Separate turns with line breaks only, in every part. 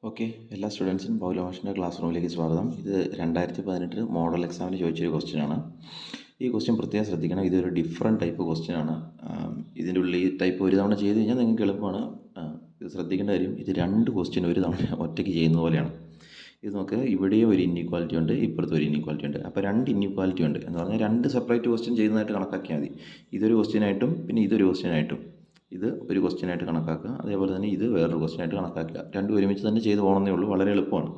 Okay, എല്ലാ സ്റ്റുഡൻസിനും പൗലോമാഷിൻ്റെ class റൂമിലേക്ക് സ്വാഗതം. ഇത് 2018 മോഡൽ എക്സാമിന് ചോദിച്ചൊരു ക്വസ്റ്റ്യനാണ്. ഈ ക്വസ്റ്റ്യൻ പ്രത്യേകം ശ്രദ്ധിക്കണം. ഇതൊരു ഡിഫറെൻറ്റ് ടൈപ്പ് ക്വസ്റ്റ്യനാണ്. ഇതിൻ്റെ ഉള്ളിൽ ഈ ടൈപ്പ് ഒരു തവണ ചെയ്ത് കഴിഞ്ഞാൽ നിങ്ങൾക്ക് എളുപ്പമാണ്. ഇത് ശ്രദ്ധിക്കേണ്ട കാര്യം, ഇത് 2 ക്വസ്റ്റ്യൻ ഒരു തവണ ഒറ്റയ്ക്ക് ചെയ്യുന്ന പോലെയാണ്. ഇത് നമുക്ക് ഇവിടെയും ഒരു ഇൻഇക്വാലിറ്റി ഉണ്ട്, ഇപ്പുറത്തും ഒരു ഇൻഇക്വാലിറ്റി ഉണ്ട്. അപ്പോൾ 2 ഇൻഇക്വാലിറ്റി ഉണ്ട് എന്ന് പറഞ്ഞാൽ 2 സെപ്പറേറ്റ് ക്വസ്റ്റ്യൻ ചെയ്യുന്നതായിട്ട് കണക്കാക്കിയാൽ മതി. ഇതൊരു ക്വസ്റ്റ്യനായിട്ടും പിന്നെ ഇതൊരു ക്വസ്റ്റ്യനായിട്ടും. ഇത് ഒരു ക്വസ്റ്റ്യനായിട്ട് കണക്കാക്കുക, അതേപോലെ തന്നെ ഇത് വേറൊരു ക്വസ്റ്റ്യനായിട്ട് കണക്കാക്കുക. രണ്ടും ഒരുമിച്ച് തന്നെ ചെയ്ത് പോകണമെന്നേ ഉള്ളൂ, വളരെ എളുപ്പമാണ്.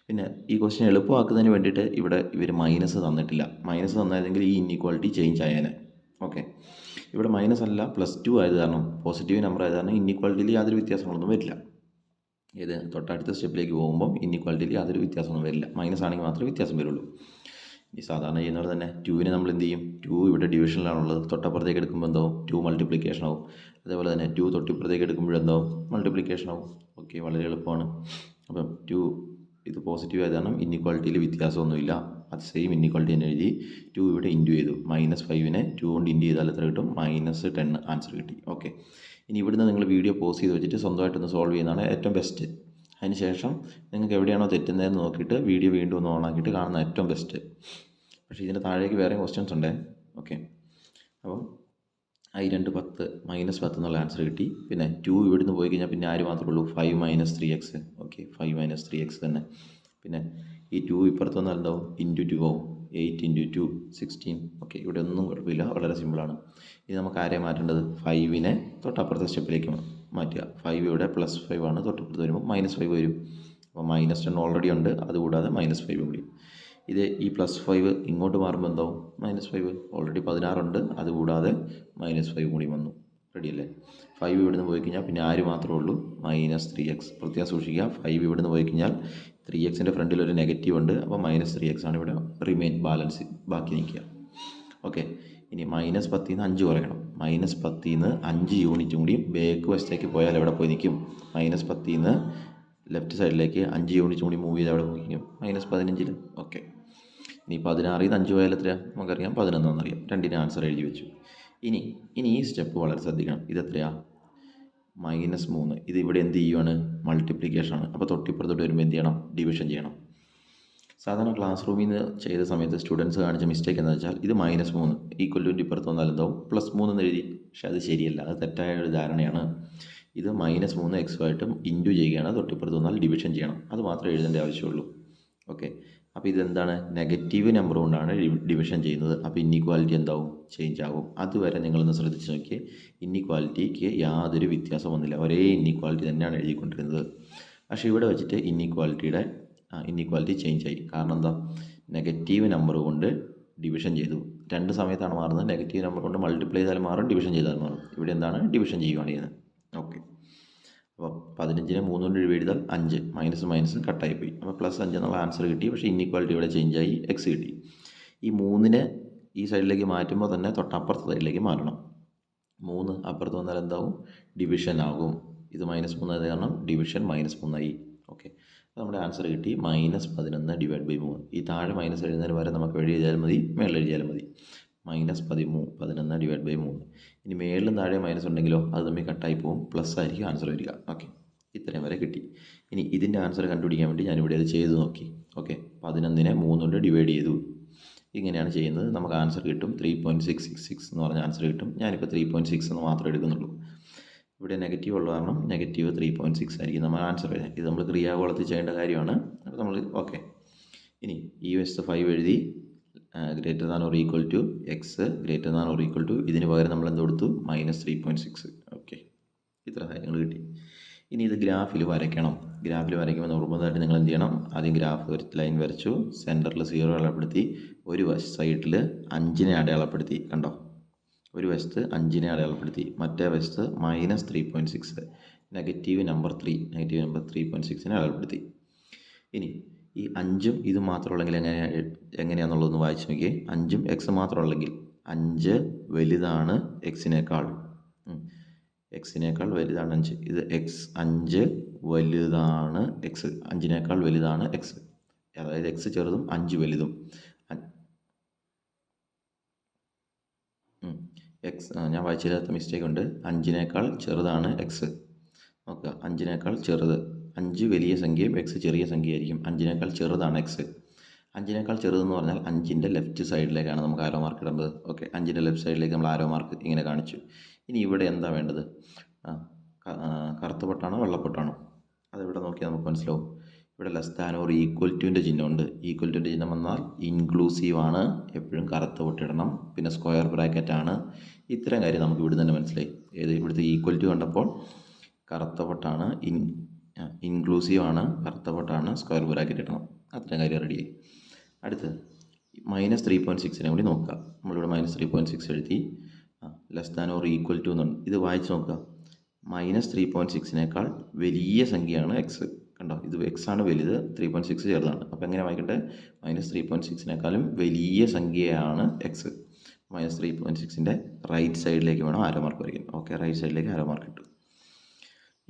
പിന്നെ ഈ ക്വസ്റ്റ്യൻ എളുപ്പമാക്കുന്നതിന് വേണ്ടിയിട്ട് ഇവിടെ ഇവർ മൈനസ് തന്നിട്ടില്ല. മൈനസ് തന്നായിരുന്നെങ്കിൽ ഈ ഇൻഇക്വാലിറ്റി ചേഞ്ച് ആയേനെ. ഓക്കെ, ഇവിടെ മൈനസ് അല്ല +2 ആയത് കാരണം, പോസിറ്റീവ് നമ്പർ ആയത് കാരണം ഇൻഇക്വാലിറ്റിയിൽ യാതൊരു വ്യത്യാസങ്ങളൊന്നും വരില്ല. ഇത് തൊട്ടടുത്ത സ്റ്റെപ്പിലേക്ക് പോകുമ്പം ഇൻഇക്വാലിറ്റിയിൽ യാതൊരു വ്യത്യാസമൊന്നും വരില്ല. മൈനസ് ആണെങ്കിൽ മാത്രമേ വ്യത്യാസം വരുള്ളൂ. ഈ സാധാരണ ചെയ്യുന്നവർ തന്നെ 2വിനെ നമ്മൾ എന്ത് ചെയ്യും, 2 ഇവിടെ ഡിവിഷനിലാണുള്ളത്, തൊട്ടപ്പുറത്തേക്ക് എടുക്കുമ്പോൾ എന്താവും, 2 മൾട്ടിപ്ലിക്കേഷൻ ആവും. അതേപോലെ തന്നെ 2 തൊട്ടിപ്പുറത്തേക്ക് എടുക്കുമ്പോഴെന്താവും, മൾട്ടിപ്ലിക്കേഷൻ ആവും. ഓക്കെ, വളരെ എളുപ്പമാണ്. അപ്പം 2 ഇത് പോസിറ്റീവ് ആയത് കാരണം ഇൻഇക്വാലിറ്റിയിൽ വ്യത്യാസമൊന്നുമില്ല. അത് സെയിം ഇൻഇക്വാലിറ്റി തന്നെ എഴുതി. 2 ഇവിടെ ഇൻറ്റു ചെയ്തു. -5നെ 2 കൊണ്ട് ഇൻറ്റു ചെയ്താൽ എത്ര കിട്ടും, -10 ആൻസർ കിട്ടി. ഓക്കെ, ഇനി ഇവിടുന്ന് നിങ്ങൾ വീഡിയോ പോസ് ചെയ്ത് വെച്ചിട്ട് സ്വന്തമായിട്ടൊന്ന് സോൾവ് ചെയ്യുന്നതാണ് ഏറ്റവും ബെസ്റ്റ്. അതിന് ശേഷം നിങ്ങൾക്ക് എവിടെയാണോ തെറ്റുന്നതെന്ന് നോക്കിയിട്ട് വീഡിയോ വീണ്ടും ഒന്ന് ഓണാക്കിയിട്ട് കാണുന്ന ഏറ്റവും ബെസ്റ്റ്. പക്ഷേ ഇതിൻ്റെ താഴേക്ക് വേറെ ക്വസ്റ്റ്യൻസ് ഉണ്ടേ. ഓക്കെ, അപ്പം I2 10 -10 എന്നുള്ള ആൻസർ കിട്ടി. പിന്നെ 2 ഇവിടുന്ന് പോയി കഴിഞ്ഞാൽ പിന്നെ ആര് മാത്രമേ ഉള്ളൂ, 5 - 3x. ഓക്കെ, 5 - 3x തന്നെ. പിന്നെ ഈ 2 ഇപ്പുറത്ത് വന്നാൽ എന്താവും, ഇൻറ്റു 2 ആവും. 8 × 2 16. ഓക്കെ, ഇവിടെ ഒന്നും കുഴപ്പമില്ല, വളരെ സിമ്പിളാണ്. ഇനി നമുക്ക് ആരെ മാറ്റേണ്ടത്, 5നെ തൊട്ടപ്പുറത്തെ സ്റ്റെപ്പിലേക്ക് മാറ്റുക. 5 ഇവിടെ +5 ആണ്, തൊട്ടപ്പുറത്ത് വരുമ്പോൾ -5 വരും. അപ്പോൾ -10 ഓൾറെഡി ഉണ്ട്, അതുകൂടാതെ -5 കൂടി. ഇത് ഈ +5 ഇങ്ങോട്ട് മാറുമ്പോൾ എന്താവും, -5. ഓൾറെഡി 16 ഉണ്ട്, അതുകൂടാതെ -5 കൂടി വന്നു. റെഡിയല്ലേ. 5 ഇവിടുന്ന് പോയി കഴിഞ്ഞാൽ പിന്നെ ആര് മാത്രമേ ഉള്ളൂ, -3x. പ്രത്യേകം സൂക്ഷിക്കുക, 5 ഇവിടുന്ന് പോയി കഴിഞ്ഞാൽ 3xൻ്റെ ഫ്രണ്ടിൽ ഒരു നെഗറ്റീവ് ഉണ്ട്. അപ്പോൾ -3x ആണ് ഇവിടെ റിമെയിൻ ബാലൻസ് ബാക്കി നിൽക്കുക. ഓക്കെ, ഇനി -10 ന്ന് 5 കുറയണം. -10 ന്ന് 5 യൂണിറ്റ് കൂടി ബാക്ക് വശത്തേക്ക് പോയാൽ എവിടെ പോയി നിൽക്കും, -10 ന്ന് ലെഫ്റ്റ് സൈഡിലേക്ക് 5 യൂണിറ്റ് കൂടി മൂവ് ചെയ്ത് അവിടെ പോയി നിൽക്കും, -15. ഓക്കെ, ഇനി 16 ന്ന് 5 പോയാൽ എത്രയാണ് നമുക്കറിയാം, 11 എന്നറിയാം. രണ്ടിന് ആൻസർ എഴുതി വെച്ചു. ഇനി ഈ സ്റ്റെപ്പ് വളരെ ശ്രദ്ധിക്കണം. ഇതെത്രയാണ്, -3. ഇത് ഇവിടെ എന്ത് ചെയ്യുവാണ്, മൾട്ടിപ്ലിക്കേഷൻ ആണ്. അപ്പോൾ തൊട്ടിപ്പുറത്തോട്ട് വരുമ്പോൾ എന്ത് ചെയ്യണം, ഡിവിഷൻ ചെയ്യണം. സാധാരണ ക്ലാസ് റൂമിൽ നിന്ന് ചെയ്ത സമയത്ത് സ്റ്റുഡൻസ് കാണിച്ച മിസ്റ്റേക്ക് എന്ന് വെച്ചാൽ, ഇത് -3 ഈക്വൽ ടു ഇപ്പുറത്ത് വന്നാൽ എന്താവും, +3 എന്ന് എഴുതി. പക്ഷേ അത് ശരിയല്ല, അത് തെറ്റായ ഒരു ധാരണയാണ്. ഇത് -3 x ഇൻറ്റു ചെയ്യുകയാണ്, തൊട്ടിപ്പുറത്ത് വന്നാൽ ഡിവിഷൻ ചെയ്യണം. അത് മാത്രമേ എഴുതേണ്ട ആവശ്യമുള്ളൂ. ഓക്കെ, അപ്പോൾ ഇതെന്താണ്, നെഗറ്റീവ് നമ്പർ കൊണ്ടാണ് ഡിവിഷൻ ചെയ്യുന്നത്. അപ്പോൾ ഇൻഇക്വാലിറ്റി എന്താവും, ചേഞ്ച് ആകും. അതുവരെ നിങ്ങളൊന്ന് ശ്രദ്ധിച്ച് നോക്കിയേ, ഇൻഇക്വാലിറ്റിക്ക് യാതൊരു വ്യത്യാസം വന്നില്ല, ഒരേ ഇൻഇക്വാലിറ്റി തന്നെയാണ് എഴുതിക്കൊണ്ടിരുന്നത്. പക്ഷേ ഇവിടെ വെച്ചിട്ട് ഇൻഇക്വാലിറ്റി ചേഞ്ച് ആയി. കാരണം എന്താ, നെഗറ്റീവ് നമ്പർ കൊണ്ട് ഡിവിഷൻ ചെയ്തു. 2 സമയത്താണ് മാറുന്നത്. നെഗറ്റീവ് നമ്പർ കൊണ്ട് മൾട്ടിപ്ലൈ ചെയ്താൽ മാറും, ഡിവിഷൻ ചെയ്താൽ മാറും. ഇവിടെ എന്താണ്, ഡിവിഷൻ ചെയ്യുകയാണ് ചെയ്യുന്നത്. ഓക്കെ, അപ്പോൾ 15നെ 3 കൊണ്ട് ഡിവൈഡ് ചെയ്താൽ 5, മൈനസ് കട്ടായി പോയി. അപ്പോൾ +5 എന്നുള്ള ആൻസർ കിട്ടി. പക്ഷേ ഇൻഇക്വാലിറ്റി ഇവിടെ ചേഞ്ച് ആയി, x കിട്ടി. ഈ 3നെ ഈ സൈഡിലേക്ക് മാറ്റുമ്പോൾ തന്നെ തൊട്ടപ്പുറത്തെ സൈഡിലേക്ക് മാറ്റണം. 3 അപ്പുറത്ത് വന്നാൽ എന്താവും, ഡിവിഷൻ ആകും. ഇത് -3 ആയത് കാരണം ഡിവിഷൻ -3 ആയി. ഓക്കെ, അപ്പോൾ നമ്മുടെ ആൻസർ കിട്ടി -11 / 3. ഈ താഴെ മൈനസ് എഴുതുന്നതിന് വരെ നമുക്ക് എഴുതി എഴുതിയാലും മതി, മേളിൽ എഴുതിയാലും മതി. -11 / 3. ഇനി മേളിലും താഴെ മൈനസ് ഉണ്ടെങ്കിലോ അത് തമ്മിൽ കട്ടായി പോകും, പ്ലസ് ആയിരിക്കും ആൻസർ വരിക. ഓക്കെ, ഇത്രയും വരെ കിട്ടി. ഇനി ഇതിൻ്റെ ആൻസർ കണ്ടുപിടിക്കാൻ വേണ്ടി ഞാനിവിടെ അത് ചെയ്ത് നോക്കി. ഓക്കെ, 11നെ 3 കൊണ്ട് ഡിവൈഡ് ചെയ്തു. ഇങ്ങനെയാണ് ചെയ്യുന്നത്. നമുക്ക് ആൻസർ കിട്ടും 3.666 എന്ന് പറഞ്ഞ ആൻസർ കിട്ടും. ഞാനിപ്പോൾ 3.6 എന്ന് മാത്രമേ എടുക്കുന്നുള്ളൂ. ഇവിടെ നെഗറ്റീവ് ഉള്ള കാരണം -3.6 ആയിരിക്കും നമ്മൾ ആൻസർ വരുന്നത്. ഇത് നമ്മൾ ക്രിയാകോളത്തിൽ ചെയ്യേണ്ട കാര്യമാണ്. അപ്പോൾ നമ്മൾ ഓക്കെ, ഇനി ഈ വശത്ത് 5 എഴുതി, > x > ഇതിന് പകരം നമ്മൾ എന്ത് കൊടുത്തു, -3.6. ഓക്കെ, ഇത്ര കാര്യങ്ങൾ കിട്ടി. ഇനി ഇത് ഗ്രാഫിൽ വരയ്ക്കണം. ഗ്രാഫിൽ വരയ്ക്കുമ്പോൾ നിർബന്ധമായിട്ട് നിങ്ങൾ എന്ത് ചെയ്യണം, ആദ്യം ഗ്രാഫ് ലൈൻ വരച്ചു, സെൻറ്ററിൽ 0 അടയാളപ്പെടുത്തി, ഒരു സൈഡിൽ 5നെ അടയാളപ്പെടുത്തി. കണ്ടോ, ഒരു വശത്ത് 5നെ അടയാളപ്പെടുത്തി, മറ്റേ വശത്ത് -3.6 നെഗറ്റീവ് നമ്പർ 3.6നെ അടയാളപ്പെടുത്തി. ഇനി ഈ 5ഉം ഇത് മാത്രമുള്ളെങ്കിൽ എങ്ങനെയാണെന്നുള്ളതൊന്ന് വായിച്ച് നോക്കിയേ. 5ഉം x മാത്രമുള്ളെങ്കിൽ 5 വലുതാണ് x-നേക്കാൾ വലുതാണ് 5. ഇത് 5 വലുതാണ് x, 5-നേക്കാൾ വലുതാണ് x. അതായത് x ചെറുതും 5 വലുതും. ഞാൻ വായിച്ചതിനകത്ത് മിസ്റ്റേക്ക് ഉണ്ട്. 5-നേക്കാൾ ചെറുതാണ് x. നോക്കുക, 5-നേക്കാൾ ചെറുത് 5 വലിയ സംഖ്യയും എക്സ് ചെറിയ സംഖ്യയായിരിക്കും. 5നേക്കാൾ ചെറുതാണ് എക്സ്. 5നേക്കാൾ ചെറുതെന്ന് പറഞ്ഞാൽ 5ൻ്റെ ലെഫ്റ്റ് സൈഡിലേക്കാണ് നമുക്ക് ആരോ മാർക്ക് ഇടേണ്ടത്. ഓക്കെ, 5ൻ്റെ ലെഫ്റ്റ് സൈഡിലേക്ക് നമ്മൾ ആരോ മാർക്ക് ഇങ്ങനെ കാണിച്ചു. ഇനി ഇവിടെ എന്താ വേണ്ടത്? കറുത്ത പൊട്ടാണോ വെള്ളപ്പൊട്ടാണോ? അതെവിടെ നോക്കിയാൽ നമുക്ക് മനസ്സിലാവും. ഇവിടെ ലെസ് ദാൻ ഓർ ഈക്വൽ ടുവിൻ്റെ ചിഹ്നമുണ്ട്. ഈക്വൽ ടുവിൻ്റെ ചിഹ്നം വന്നാൽ ഇൻക്ലൂസീവ് ആണ്, എപ്പോഴും കറുത്ത പൊട്ടിടണം, പിന്നെ സ്ക്വയർ ബ്രാക്കറ്റ് ആണ്. ഇത്തരം കാര്യം നമുക്ക് ഇവിടെ തന്നെ മനസ്സിലായി. ഇവിടുത്തെ ഈക്വൽ ടു കണ്ടപ്പോൾ കറുത്ത പൊട്ടാണ്, ഇൻക്ലൂസീവ് ആണ്, കറുത്ത പൊട്ടാണ്, സ്ക്വയർ ബ്രാക്കറ്റ് ഇടണം. അത്തരം കാര്യം റെഡിയായി. അടുത്ത് -3.6നെ കൂടി നോക്കുക. നമ്മളിവിടെ -3.6 എഴുതി. Less than or equal to എന്നുണ്ട്. ഇത് വായിച്ച് നോക്കുക. -3.6നേക്കാൾ വലിയ സംഖ്യയാണ് എക്സ്. കണ്ടോ, ഇത് എക്സ് ആണ് വലുത്, 3.6 ചെറുതാണ്. അപ്പോൾ എങ്ങനെ വായിക്കട്ടെ? -3.6നേക്കാളും വലിയ സംഖ്യയാണ് എക്സ്. -3.6ൻ്റെ റൈറ്റ് സൈഡിലേക്ക് വേണം ആരോ മാർക്ക് വരയ്ക്കാൻ. ഓക്കെ, റൈറ്റ് സൈഡിലേക്ക് ആരോ മാർക്ക് ഇട്ടു.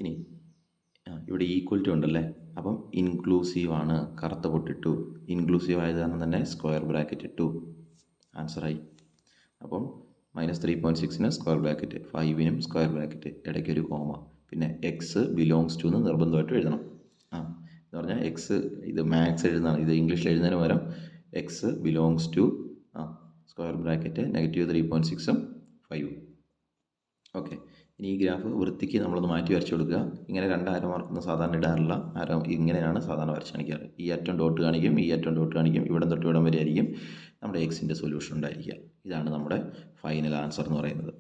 ഇനി ഇവിടെ ഈക്വൽ ടു ഉണ്ടല്ലേ, അപ്പം ഇൻക്ലൂസീവ് ആണ്, കറുത്ത പൊട്ടിട്ടു. ഇൻക്ലൂസീവ് ആയത് കാരണം തന്നെ സ്ക്വയർ ബ്രാക്കറ്റ് ഇട്ടു. ആൻസറായി. അപ്പം -3.6ന് സ്ക്വയർ ബ്രാക്കറ്റ്, 5നും സ്ക്വയർ ബ്രാക്കറ്റ്, ഇടയ്ക്കൊരു കോമ, പിന്നെ എക്സ് ബിലോങ്സ് ടു എന്ന് നിർബന്ധമായിട്ട് എഴുതണം. എന്ന് പറഞ്ഞാൽ എക്സ്, ഇത് മാത്സ് എഴുതുന്നതാണ്, ഇത് ഇംഗ്ലീഷിൽ എഴുതുന്നതിന് പകരം x belongs to square bracket -3.6ഉം 5ഉം. ഓക്കെ, ഇനി ഈ ഗ്രാഫ് വൃത്തിക്ക് നമ്മളൊന്ന് മാറ്റി വരച്ചു കൊടുക്കുക. ഇങ്ങനെ 2 ആരോ മാർക്കൊന്നും സാധാരണ ഇടാറില്ല. ഇങ്ങനെയാണ് സാധാരണ വരച്ച് കാണിക്കാറ്. ഈ അറ്റം ഡോട്ട് കാണിക്കും, ഈ അറ്റം ഡോട്ട് കാണിക്കും, ഇവിടം തൊട്ട് ഇവിടം വരെ ആയിരിക്കും നമ്മുടെ എക്സിൻ്റെ സൊല്യൂഷൻ ഉണ്ടായിരിക്കുക. ഇതാണ് നമ്മുടെ ഫൈനൽ ആൻസർ എന്ന് പറയുന്നത്.